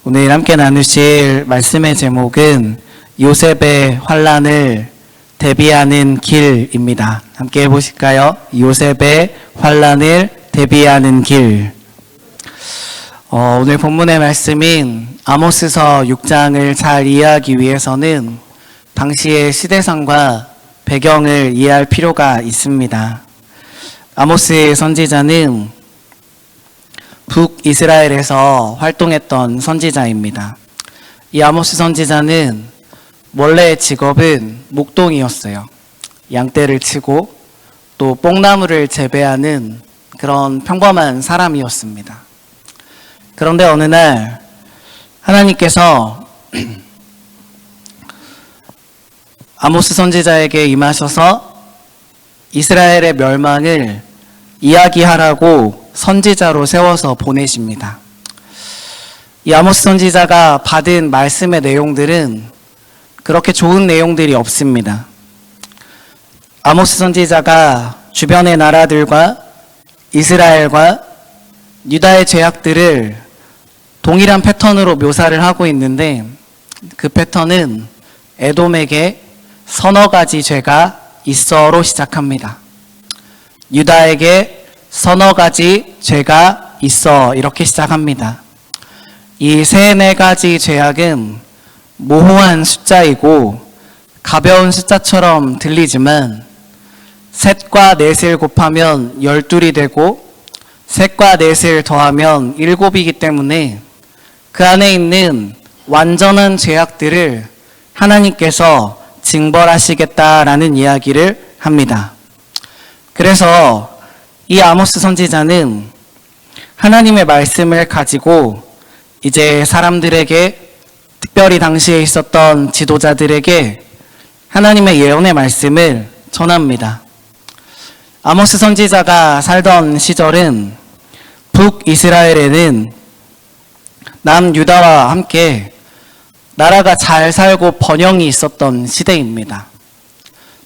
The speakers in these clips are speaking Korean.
오늘 함께 나누실 말씀의 제목은 요셉의 환난을 대비하는 길입니다. 함께 해보실까요? 요셉의 환난을 대비하는 길. 오늘 본문의 말씀인 아모스서 6장을 잘 이해하기 위해서는 당시의 시대상과 배경을 이해할 필요가 있습니다. 아모스 선지자는 북이스라엘에서 활동했던 선지자입니다. 이 아모스 선지자는 원래 직업은 목동이었어요. 양떼를 치고 또 뽕나무를 재배하는 그런 평범한 사람이었습니다. 그런데 어느 날 하나님께서 아모스 선지자에게 임하셔서 이스라엘의 멸망을 이야기하라고 선지자로 세워서 보내십니다. 이 아모스 선지자가 받은 말씀의 내용들은 그렇게 좋은 내용들이 없습니다. 아모스 선지자가 주변의 나라들과 이스라엘과 유다의 죄악들을 동일한 패턴으로 묘사를 하고 있는데 그 패턴은 에돔에게 서너 가지 죄가 있어로 시작합니다. 유다에게 서너 가지 죄가 있어 이렇게 시작합니다. 이 세네 가지 죄악은 모호한 숫자이고 가벼운 숫자처럼 들리지만 셋과 넷을 곱하면 12이 되고 셋과 넷을 더하면 7이기 때문에 그 안에 있는 완전한 죄악들을 하나님께서 징벌하시겠다라는 이야기를 합니다. 그래서 이 아모스 선지자는 하나님의 말씀을 가지고 이제 사람들에게, 특별히 당시에 있었던 지도자들에게 하나님의 예언의 말씀을 전합니다. 아모스 선지자가 살던 시절은 북이스라엘에는 남유다와 함께 나라가 잘 살고 번영이 있었던 시대입니다.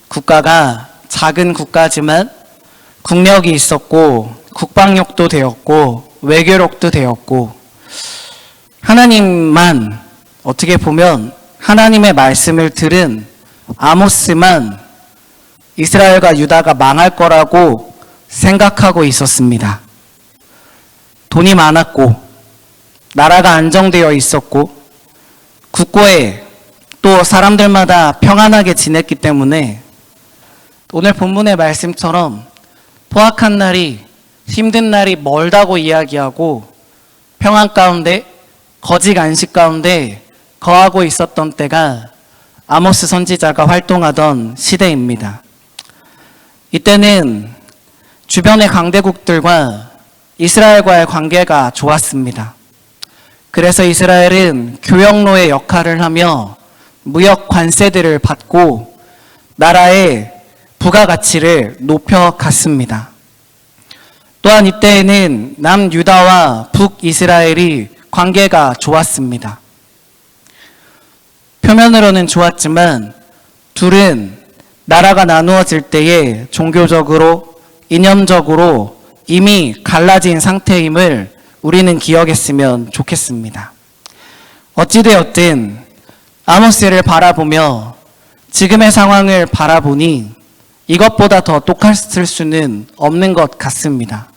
국가가 작은 국가지만 국력이 있었고 국방력도 되었고 외교력도 되었고 하나님만, 어떻게 보면 하나님의 말씀을 들은 아모스만 이스라엘과 유다가 망할 거라고 생각하고 있었습니다. 돈이 많았고 나라가 안정되어 있었고 국고에 또 사람들마다 평안하게 지냈기 때문에 오늘 본문의 말씀처럼 포악한 날이, 힘든 날이 멀다고 이야기하고 평안 가운데, 거짓 안식 가운데 거하고 있었던 때가 아모스 선지자가 활동하던 시대입니다. 이때는 주변의 강대국들과 이스라엘과의 관계가 좋았습니다. 그래서 이스라엘은 교역로의 역할을 하며 무역 관세들을 받고 나라의 부가가치를 높여갔습니다. 또한 이때에는 남유다와 북이스라엘이 관계가 좋았습니다. 표면으로는 좋았지만 둘은 나라가 나누어질 때에 종교적으로, 이념적으로 이미 갈라진 상태임을 우리는 기억했으면 좋겠습니다. 어찌되었든 아모스를 바라보며 지금의 상황을 바라보니 이것보다 더 똑같을 수는 없는 것 같습니다.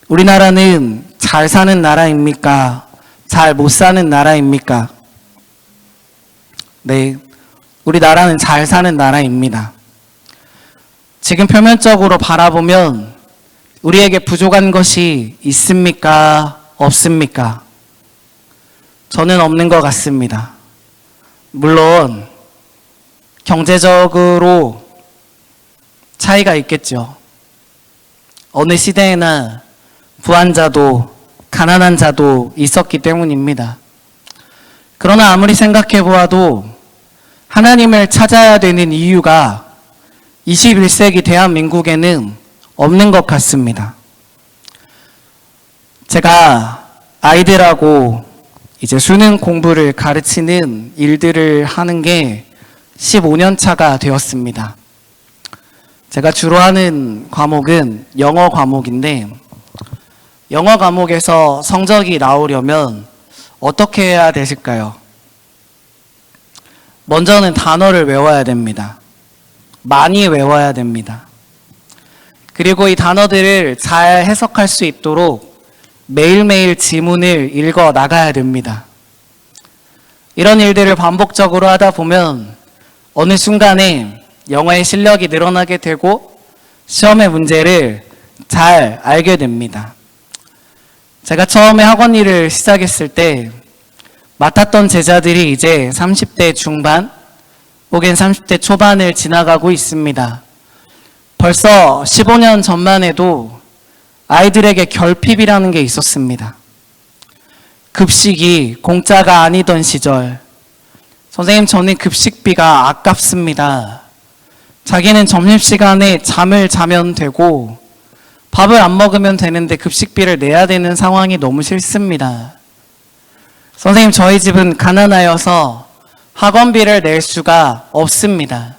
우리나라는 잘 사는 나라입니까? 잘 못 사는 나라입니까? 네, 우리나라는 잘 사는 나라입니다. 지금 표면적으로 바라보면 우리에게 부족한 것이 있습니까? 없습니까? 저는 없는 것 같습니다. 물론 경제적으로 차이가 있겠죠. 어느 시대에나 부한 자도 가난한 자도 있었기 때문입니다. 그러나 아무리 생각해 보아도 하나님을 찾아야 되는 이유가 21세기 대한민국에는 없는 것 같습니다. 제가 아이들하고 이제 수능 공부를 가르치는 일들을 하는 게 15년 차가 되었습니다. 제가 주로 하는 과목은 영어 과목인데 영어 과목에서 성적이 나오려면 어떻게 해야 되실까요? 먼저는 단어를 외워야 됩니다. 많이 외워야 됩니다. 그리고 이 단어들을 잘 해석할 수 있도록 매일매일 지문을 읽어 나가야 됩니다. 이런 일들을 반복적으로 하다 보면 어느 순간에 영어의 실력이 늘어나게 되고 시험의 문제를 잘 알게 됩니다. 제가 처음에 학원 일을 시작했을 때 맡았던 제자들이 이제 30대 중반 혹은 30대 초반을 지나가고 있습니다. 벌써 15년 전만 해도 아이들에게 결핍이라는 게 있었습니다. 급식이 공짜가 아니던 시절, 선생님 저는 급식비가 아깝습니다. 자기는 점심시간에 잠을 자면 되고 밥을 안 먹으면 되는데 급식비를 내야 되는 상황이 너무 싫습니다. 선생님 저희 집은 가난하여서 학원비를 낼 수가 없습니다.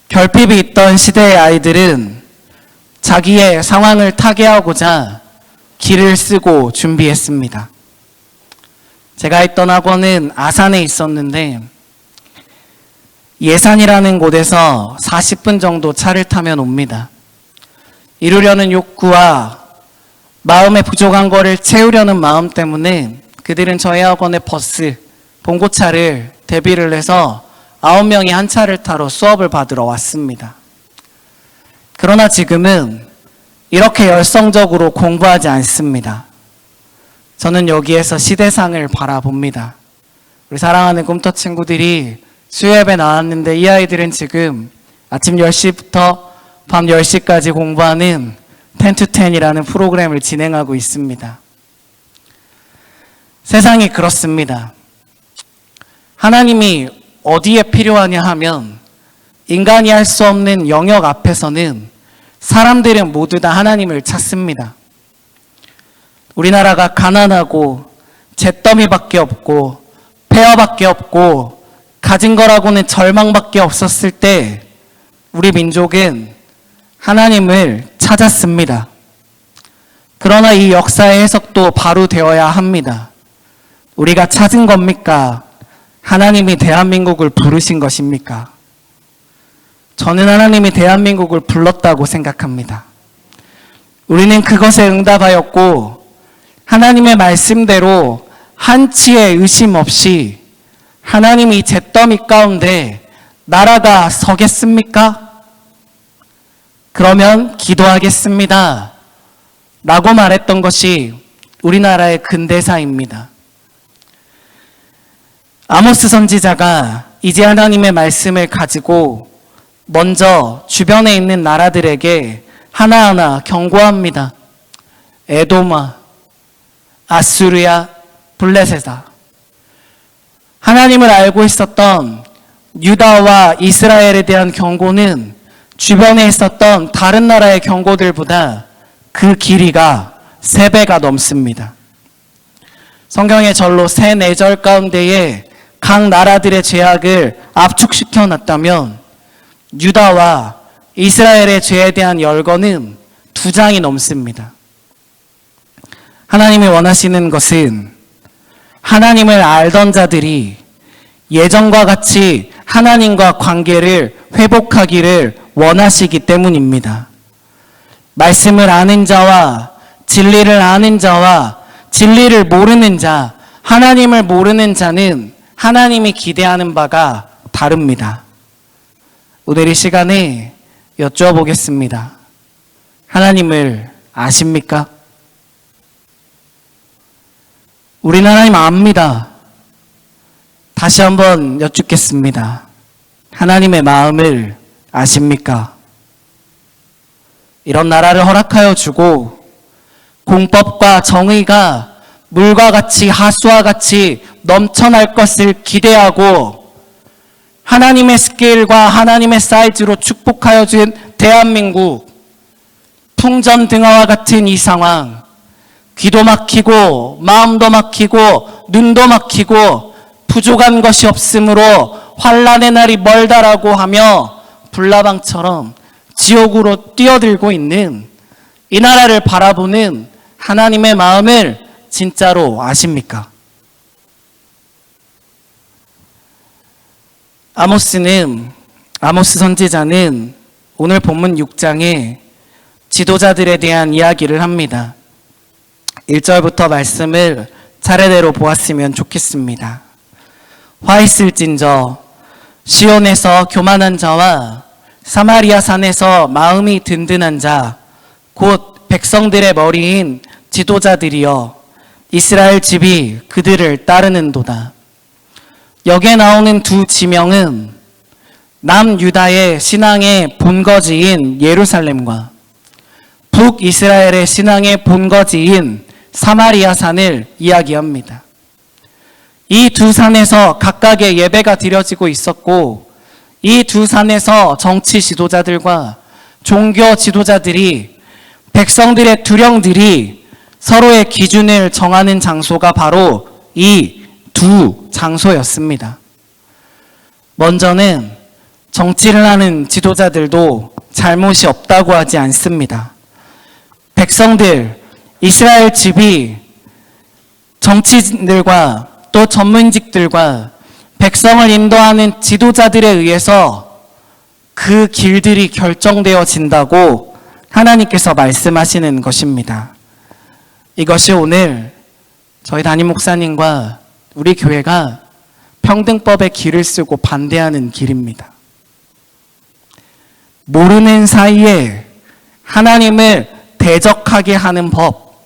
결핍이 있던 시대의 아이들은 자기의 상황을 타개하고자 길을 쓰고 준비했습니다. 제가 있던 학원은 아산에 있었는데 예산이라는 곳에서 40분 정도 차를 타면 옵니다. 이루려는 욕구와 마음에 부족한 거를 채우려는 마음 때문에 그들은 저희 학원의 버스, 봉고차를 대비를 해서 9명이 한 차를 타러 수업을 받으러 왔습니다. 그러나 지금은 이렇게 열성적으로 공부하지 않습니다. 저는 여기에서 시대상을 바라봅니다. 우리 사랑하는 꿈터 친구들이 수요예배 나왔는데 이 아이들은 지금 아침 10시부터 밤 10시까지 공부하는 10to10이라는 프로그램을 진행하고 있습니다. 세상이 그렇습니다. 하나님이 어디에 필요하냐 하면 인간이 할 수 없는 영역 앞에서는 사람들은 모두 다 하나님을 찾습니다. 우리나라가 가난하고 잿더미밖에 없고 폐허밖에 없고 가진 거라고는 절망밖에 없었을 때 우리 민족은 하나님을 찾았습니다. 그러나 이 역사의 해석도 바로 되어야 합니다. 우리가 찾은 겁니까? 하나님이 대한민국을 부르신 것입니까? 저는 하나님이 대한민국을 불렀다고 생각합니다. 우리는 그것에 응답하였고 하나님의 말씀대로 한치의 의심 없이 하나님이 잿더미 가운데 나라가 서겠습니까? 그러면 기도하겠습니다. 라고 말했던 것이 우리나라의 근대사입니다. 아모스 선지자가 이제 하나님의 말씀을 가지고 먼저 주변에 있는 나라들에게 하나하나 경고합니다. 에도마, 아수르야, 블레셋아. 하나님을 알고 있었던 유다와 이스라엘에 대한 경고는 주변에 있었던 다른 나라의 경고들보다 그 길이가 3배가 넘습니다. 성경의 절로 3, 4절 가운데에 각 나라들의 죄악을 압축시켜 놨다면 유다와 이스라엘의 죄에 대한 열거는 2장이 넘습니다. 하나님이 원하시는 것은 하나님을 알던 자들이 예전과 같이 하나님과 관계를 회복하기를 원하시기 때문입니다. 말씀을 아는 자와 진리를 아는 자와 진리를 모르는 자, 하나님을 모르는 자는 하나님이 기대하는 바가 다릅니다. 오늘 이 시간에 여쭤보겠습니다. 하나님을 아십니까? 우리는 하나님 압니다. 다시 한번 여쭙겠습니다. 하나님의 마음을 아십니까? 이런 나라를 허락하여 주고 공법과 정의가 물과 같이 하수와 같이 넘쳐날 것을 기대하고 하나님의 스케일과 하나님의 사이즈로 축복하여 준 대한민국, 풍전등화와 같은 이 상황, 귀도 막히고 마음도 막히고 눈도 막히고 부족한 것이 없으므로 환난의 날이 멀다라고 하며 불나방처럼 지옥으로 뛰어들고 있는 이 나라를 바라보는 하나님의 마음을 진짜로 아십니까? 아모스 선지자는 오늘 본문 6장에 지도자들에 대한 이야기를 합니다. 1절부터 말씀을 차례대로 보았으면 좋겠습니다. 화 있을진저 시온에서 교만한 자와 사마리아 산에서 마음이 든든한 자 곧 백성들의 머리인 지도자들이여 이스라엘 집이 그들을 따르는도다. 여기에 나오는 두 지명은 남유다의 신앙의 본거지인 예루살렘과 북이스라엘의 신앙의 본거지인 사마리아 산을 이야기합니다. 이 두 산에서 각각의 예배가 드려지고 있었고 이 두 산에서 정치 지도자들과 종교 지도자들이 백성들의 두령들이 서로의 기준을 정하는 장소가 바로 이 두 장소였습니다. 먼저는 정치를 하는 지도자들도 잘못이 없다고 하지 않습니다. 백성들, 이스라엘 집이 정치인들과 또 전문직들과 백성을 인도하는 지도자들에 의해서 그 길들이 결정되어진다고 하나님께서 말씀하시는 것입니다. 이것이 오늘 저희 담임 목사님과 우리 교회가 평등법의 길을 쓰고 반대하는 길입니다. 모르는 사이에 하나님을 대적하게 하는 법,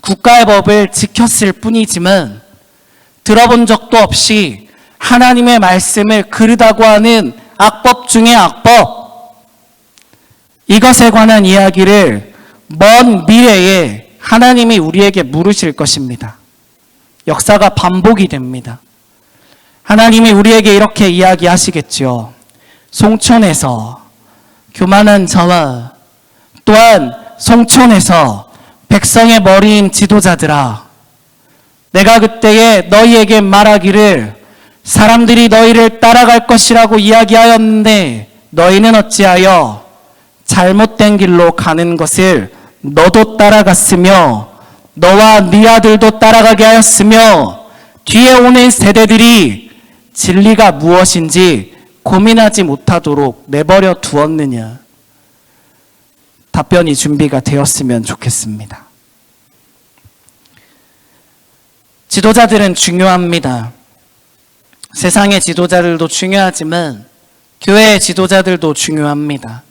국가의 법을 지켰을 뿐이지만 들어본 적도 없이 하나님의 말씀을 그르다고 하는 악법 중의 악법, 이것에 관한 이야기를 먼 미래에 하나님이 우리에게 물으실 것입니다. 역사가 반복이 됩니다. 하나님이 우리에게 이렇게 이야기하시겠죠. 송촌에서 교만한 자와 또한 송촌에서 백성의 머리인 지도자들아, 내가 그때에 너희에게 말하기를 사람들이 너희를 따라갈 것이라고 이야기하였는데 너희는 어찌하여 잘못된 길로 가는 것을 너도 따라갔으며 너와 네 아들도 따라가게 하였으며 뒤에 오는 세대들이 진리가 무엇인지 고민하지 못하도록 내버려 두었느냐. 답변이 준비가 되었으면 좋겠습니다. 지도자들은 중요합니다. 세상의 지도자들도 중요하지만 교회의 지도자들도 중요합니다.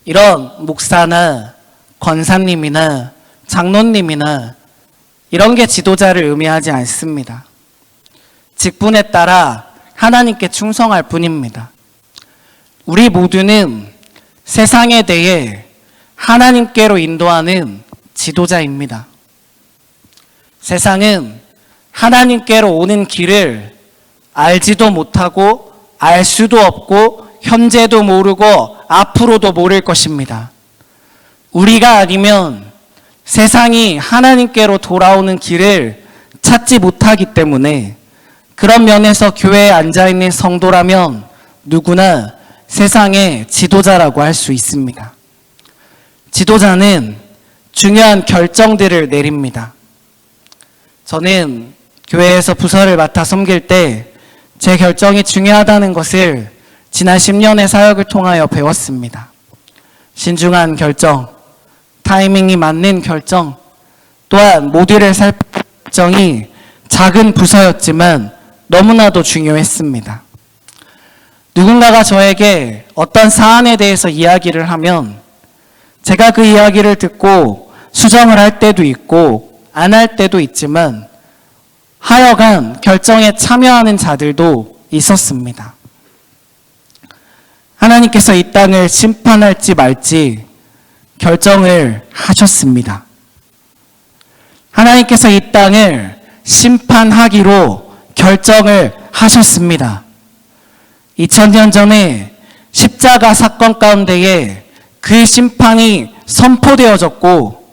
이런 목사나 권사님이나 장로님이나 이런 게 지도자를 의미하지 않습니다. 직분에 따라 하나님께 충성할 뿐입니다. 우리 모두는 세상에 대해 하나님께로 인도하는 지도자입니다. 세상은 하나님께로 오는 길을 알지도 못하고 알 수도 없고 현재도 모르고 앞으로도 모를 것입니다. 우리가 아니면 세상이 하나님께로 돌아오는 길을 찾지 못하기 때문에 그런 면에서 교회에 앉아있는 성도라면 누구나 세상의 지도자라고 할 수 있습니다. 지도자는 중요한 결정들을 내립니다. 저는 교회에서 부서를 맡아 섬길 때 제 결정이 중요하다는 것을 지난 10년의 사역을 통하여 배웠습니다. 신중한 결정, 타이밍이 맞는 결정, 또한 모두를 살피는 결정이 작은 부서였지만 너무나도 중요했습니다. 누군가가 저에게 어떤 사안에 대해서 이야기를 하면 제가 그 이야기를 듣고 수정을 할 때도 있고 안 할 때도 있지만 하여간 결정에 참여하는 자들도 있었습니다. 하나님께서 이 땅을 심판할지 말지 결정을 하셨습니다. 하나님께서 이 땅을 심판하기로 결정을 하셨습니다. 2000년 전에 십자가 사건 가운데에 그 심판이 선포되어졌고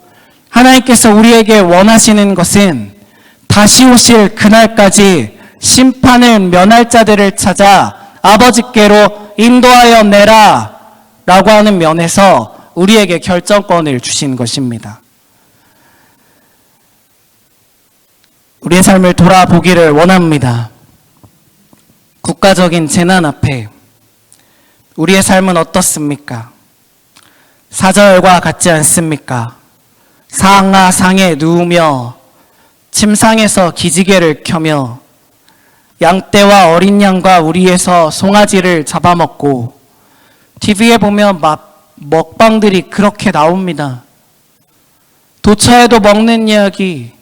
하나님께서 우리에게 원하시는 것은 다시 오실 그날까지 심판을 면할 자들을 찾아 아버지께로 인도하여 내라 라고 하는 면에서 우리에게 결정권을 주신 것입니다. 우리의 삶을 돌아보기를 원합니다. 국가적인 재난 앞에 우리의 삶은 어떻습니까? 사절과 같지 않습니까? 상하상에 누우며 침상에서 기지개를 켜며 양떼와 어린 양과 우리에서 송아지를 잡아먹고 TV에 보면 먹방들이 그렇게 나옵니다. 도처에도 먹는 이야기,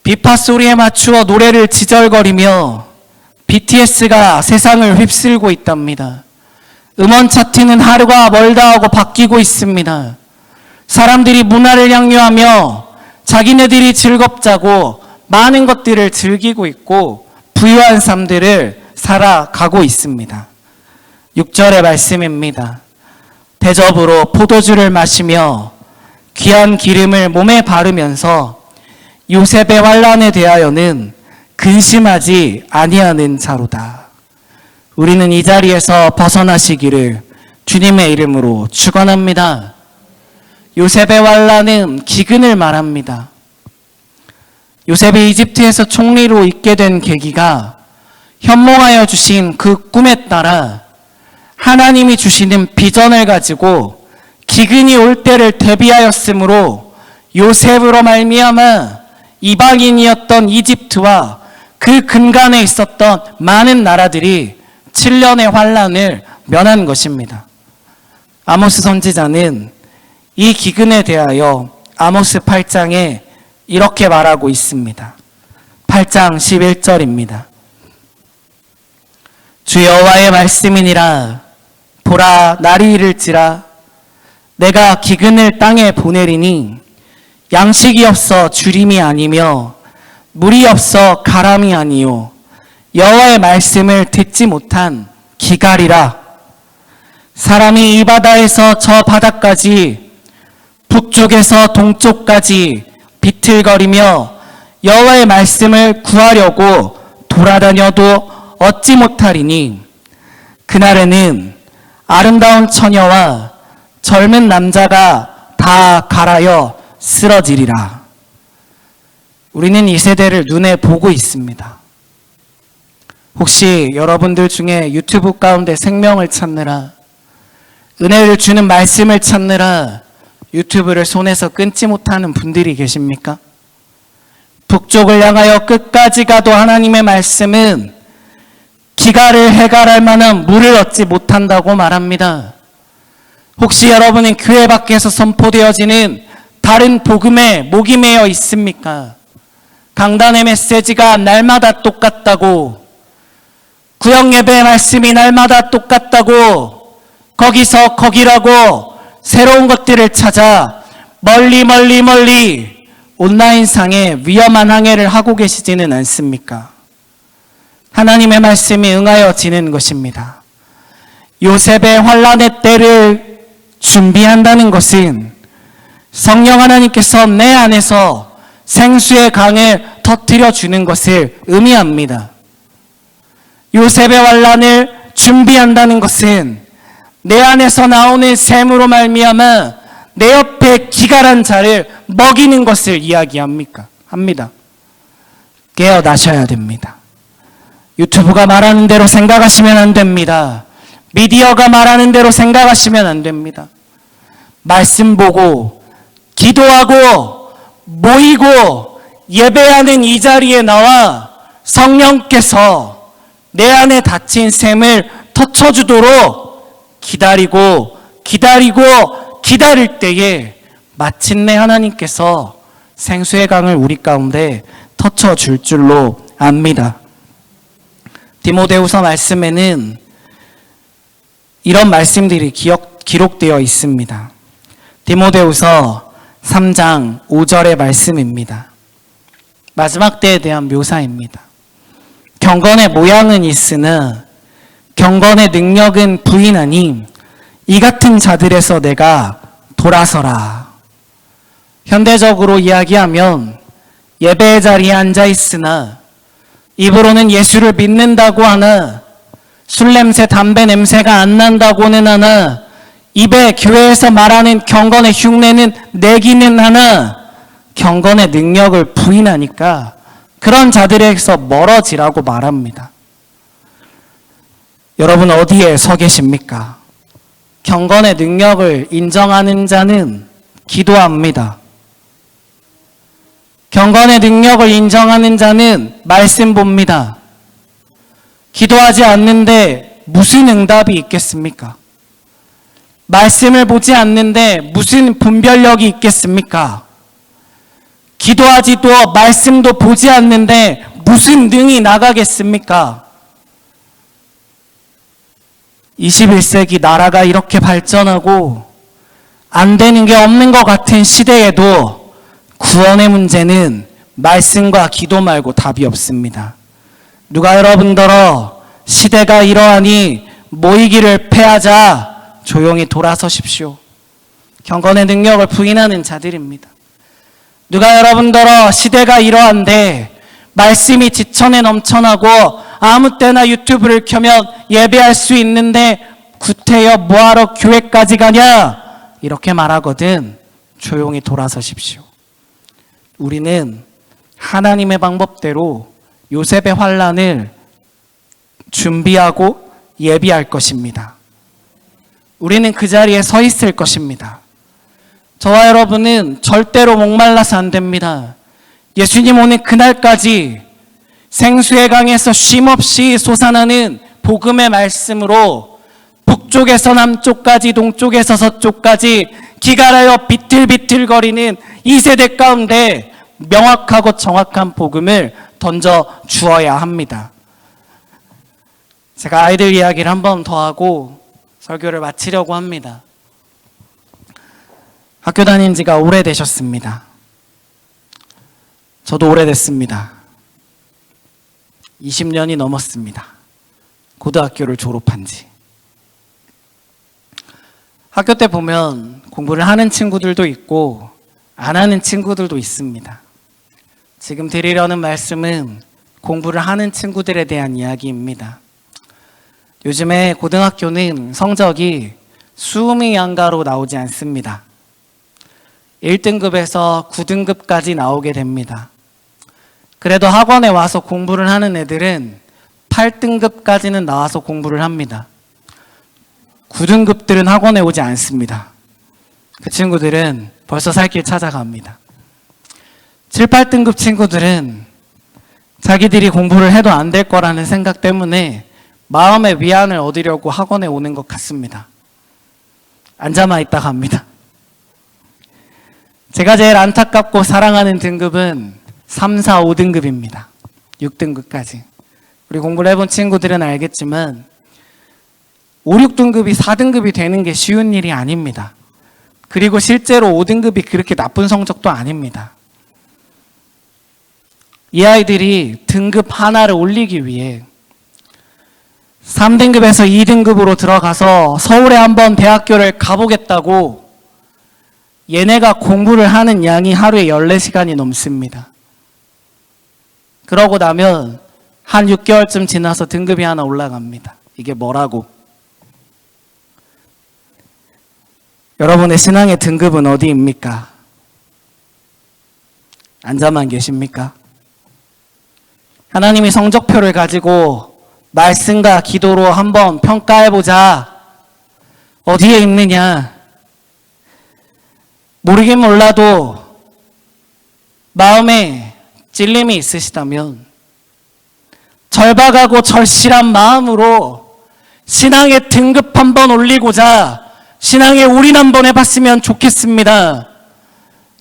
비파 소리에 맞추어 노래를 지절거리며 BTS가 세상을 휩쓸고 있답니다. 음원 차트는 하루가 멀다 하고 바뀌고 있습니다. 사람들이 문화를 향유하며 자기네들이 즐겁자고 많은 것들을 즐기고 있고 부유한 삶들을 살아가고 있습니다. 6절의 말씀입니다. 대접으로 포도주를 마시며 귀한 기름을 몸에 바르면서 요셉의 환난에 대하여는 근심하지 아니하는 자로다. 우리는 이 자리에서 벗어나시기를 주님의 이름으로 축원합니다. 요셉의 환난은 기근을 말합니다. 요셉이 이집트에서 총리로 있게 된 계기가 현몽하여 주신 그 꿈에 따라 하나님이 주시는 비전을 가지고 기근이 올 때를 대비하였으므로 요셉으로 말미암아 이방인이었던 이집트와 그 근간에 있었던 많은 나라들이 7년의 환란을 면한 것입니다. 아모스 선지자는 이 기근에 대하여 아모스 8장에 이렇게 말하고 있습니다. 8장 11절입니다. 주 여호와의 말씀이니라. 보라, 날이 이를지라 내가 기근을 땅에 보내리니 양식이 없어 주림이 아니며 물이 없어 가람이 아니요 여호와의 말씀을 듣지 못한 기갈이라. 사람이 이 바다에서 저 바다까지 북쪽에서 동쪽까지 비틀거리며 여호와의 말씀을 구하려고 돌아다녀도 얻지 못하리니 그날에는 아름다운 처녀와 젊은 남자가 다 갈아여 쓰러지리라. 우리는 이 세대를 눈에 보고 있습니다. 혹시 여러분들 중에 유튜브 가운데 생명을 찾느라, 은혜를 주는 말씀을 찾느라 유튜브를 손에서 끊지 못하는 분들이 계십니까? 북쪽을 향하여 끝까지 가도 하나님의 말씀은 기갈을 해갈할 만한 물을 얻지 못한다고 말합니다. 혹시 여러분은 교회 밖에서 선포되어지는 다른 복음에 목이 메어 있습니까? 강단의 메시지가 날마다 똑같다고, 구역 예배의 말씀이 날마다 똑같다고, 거기서 거기라고 새로운 것들을 찾아 멀리 온라인상에 위험한 항해를 하고 계시지는 않습니까? 하나님의 말씀이 응하여지는 것입니다. 요셉의 환란의 때를 준비한다는 것은 성령 하나님께서 내 안에서 생수의 강을 터뜨려 주는 것을 의미합니다. 요셉의 환란을 준비한다는 것은 내 안에서 나오는 샘으로 말미암아 내 옆에 기갈한 자를 먹이는 것을 합니다. 깨어나셔야 됩니다. 유튜브가 말하는 대로 생각하시면 안 됩니다. 미디어가 말하는 대로 생각하시면 안 됩니다. 말씀 보고 기도하고 모이고 예배하는 이 자리에 나와 성령께서 내 안에 닫힌 샘을 터쳐주도록 기다릴 때에 마침내 하나님께서 생수의 강을 우리 가운데 터쳐줄 줄로 압니다. 디모데후서 말씀에는 이런 말씀들이 기록되어 있습니다. 디모데후서 3장 5절의 말씀입니다. 마지막 때에 대한 묘사입니다. 경건의 모양은 있으나 경건의 능력은 부인하니 이 같은 자들에서 내가 돌아서라. 현대적으로 이야기하면 예배의 자리에 앉아 있으나 입으로는 예수를 믿는다고 하나 술 냄새, 담배 냄새가 안 난다고는 하나 입에 교회에서 말하는 경건의 흉내는 내기는 하나 경건의 능력을 부인하니까 그런 자들에게서 멀어지라고 말합니다. 여러분 어디에 서 계십니까? 경건의 능력을 인정하는 자는 기도합니다. 경건의 능력을 인정하는 자는 말씀 봅니다. 기도하지 않는데 무슨 응답이 있겠습니까? 말씀을 보지 않는데 무슨 분별력이 있겠습니까? 기도하지도 말씀도 보지 않는데 무슨 능이 나가겠습니까? 21세기 나라가 이렇게 발전하고 안 되는 게 없는 것 같은 시대에도 구원의 문제는 말씀과 기도 말고 답이 없습니다. 누가 여러분들어 시대가 이러하니 모이기를 패하자 조용히 돌아서십시오. 경건의 능력을 부인하는 자들입니다. 누가 여러분들어 시대가 이러한데 말씀이 지천에 넘쳐나고 아무 때나 유튜브를 켜면 예배할 수 있는데 구태여 뭐하러 교회까지 가냐 이렇게 말하거든 조용히 돌아서십시오. 우리는 하나님의 방법대로 요셉의 환난을 준비하고 예비할 것입니다. 우리는 그 자리에 서 있을 것입니다. 저와 여러분은 절대로 목말라서 안 됩니다. 예수님 오는 그날까지 생수의 강에서 쉼없이 솟아나는 복음의 말씀으로 북쪽에서 남쪽까지 동쪽에서 서쪽까지 기갈하여 비틀비틀거리는 이 세대 가운데 명확하고 정확한 복음을 던져 주어야 합니다. 제가 아이들 이야기를 한 번 더 하고 설교를 마치려고 합니다. 학교 다닌 지가 오래되셨습니다. 저도 오래됐습니다. 20년이 넘었습니다. 고등학교를 졸업한 지. 학교 때 보면 공부를 하는 친구들도 있고 안 하는 친구들도 있습니다. 지금 드리려는 말씀은 공부를 하는 친구들에 대한 이야기입니다. 요즘에 고등학교는 성적이 수음이 양가로 나오지 않습니다. 1등급에서 9등급까지 나오게 됩니다. 그래도 학원에 와서 공부를 하는 애들은 8등급까지는 나와서 공부를 합니다. 9등급들은 학원에 오지 않습니다. 그 친구들은 벌써 살 길 찾아갑니다. 7, 8등급 친구들은 자기들이 공부를 해도 안 될 거라는 생각 때문에 마음의 위안을 얻으려고 학원에 오는 것 같습니다. 앉아만 있다 갑니다. 제가 제일 안타깝고 사랑하는 등급은 3, 4, 5등급입니다. 6등급까지. 우리 공부를 해본 친구들은 알겠지만 5, 6등급이 4등급이 되는 게 쉬운 일이 아닙니다. 그리고 실제로 5등급이 그렇게 나쁜 성적도 아닙니다. 이 아이들이 등급 하나를 올리기 위해 3등급에서 2등급으로 들어가서 서울에 한번 대학교를 가보겠다고 얘네가 공부를 하는 양이 하루에 14시간이 넘습니다. 그러고 나면 한 6개월쯤 지나서 등급이 하나 올라갑니다. 이게 뭐라고? 여러분의 신앙의 등급은 어디입니까? 앉아만 계십니까? 하나님이 성적표를 가지고 말씀과 기도로 한번 평가해보자. 어디에 있느냐? 모르긴 몰라도 마음에 찔림이 있으시다면 절박하고 절실한 마음으로 신앙의 등급 한번 올리고자 신앙의 올인 한번 해봤으면 좋겠습니다.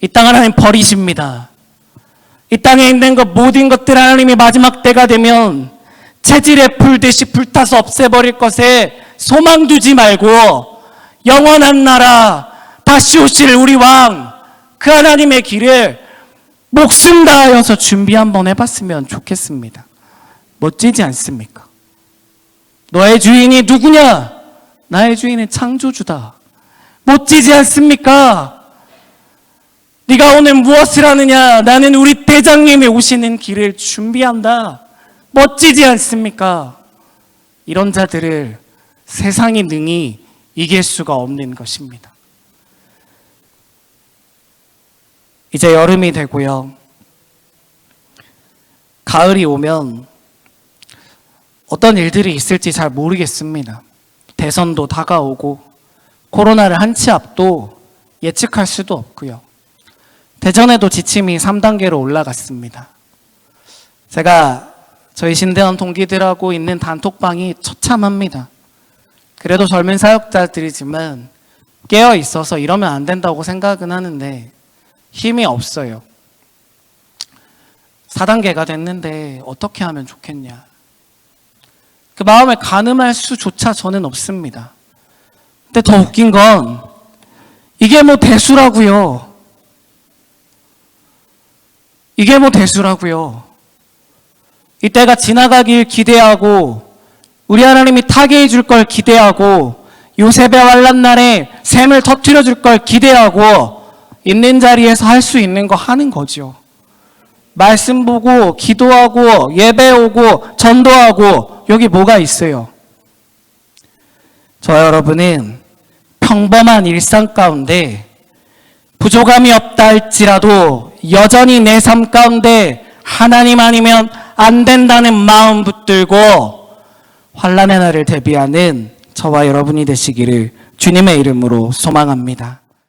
이 땅 하나님 버리십니다. 이 땅에 있는 것 모든 것들 하나님이 마지막 때가 되면 체질에 불듯이 불타서 없애버릴 것에 소망 두지 말고 영원한 나라 다시 오실 우리 왕 그 하나님의 길을 목숨 다하여서 준비 한번 해봤으면 좋겠습니다. 멋지지 않습니까? 너의 주인이 누구냐? 나의 주인은 창조주다. 멋지지 않습니까? 네가 오늘 무엇을 하느냐? 나는 우리 대장님이 오시는 길을 준비한다. 멋지지 않습니까? 이런 자들을 세상이 능히 이길 수가 없는 것입니다. 이제 여름이 되고요. 가을이 오면 어떤 일들이 있을지 잘 모르겠습니다. 대선도 다가오고 코로나를 한 치 앞도 예측할 수도 없고요. 대전에도 지침이 3단계로 올라갔습니다. 제가 저희 신대원 동기들하고 있는 단톡방이 처참합니다. 그래도 젊은 사역자들이지만 깨어 있어서 이러면 안 된다고 생각은 하는데 힘이 없어요. 4단계가 됐는데 어떻게 하면 좋겠냐. 그 마음을 가늠할 수조차 저는 없습니다. 근데 더 웃긴 건 이게 뭐 대수라고요. 이게 뭐 대수라고요. 이때가 지나가길 기대하고 우리 하나님이 타개해 줄 걸 기대하고 요셉의 환난 날에 샘을 터뜨려 줄 걸 기대하고 있는 자리에서 할 수 있는 거 하는 거죠. 말씀 보고 기도하고 예배 오고 전도하고 여기 뭐가 있어요? 저 여러분은 평범한 일상 가운데 부족함이 없다 할지라도 여전히 내 삶 가운데 하나님 아니면 안 된다는 마음 붙들고 환난의 날을 대비하는 저와 여러분이 되시기를 주님의 이름으로 소망합니다.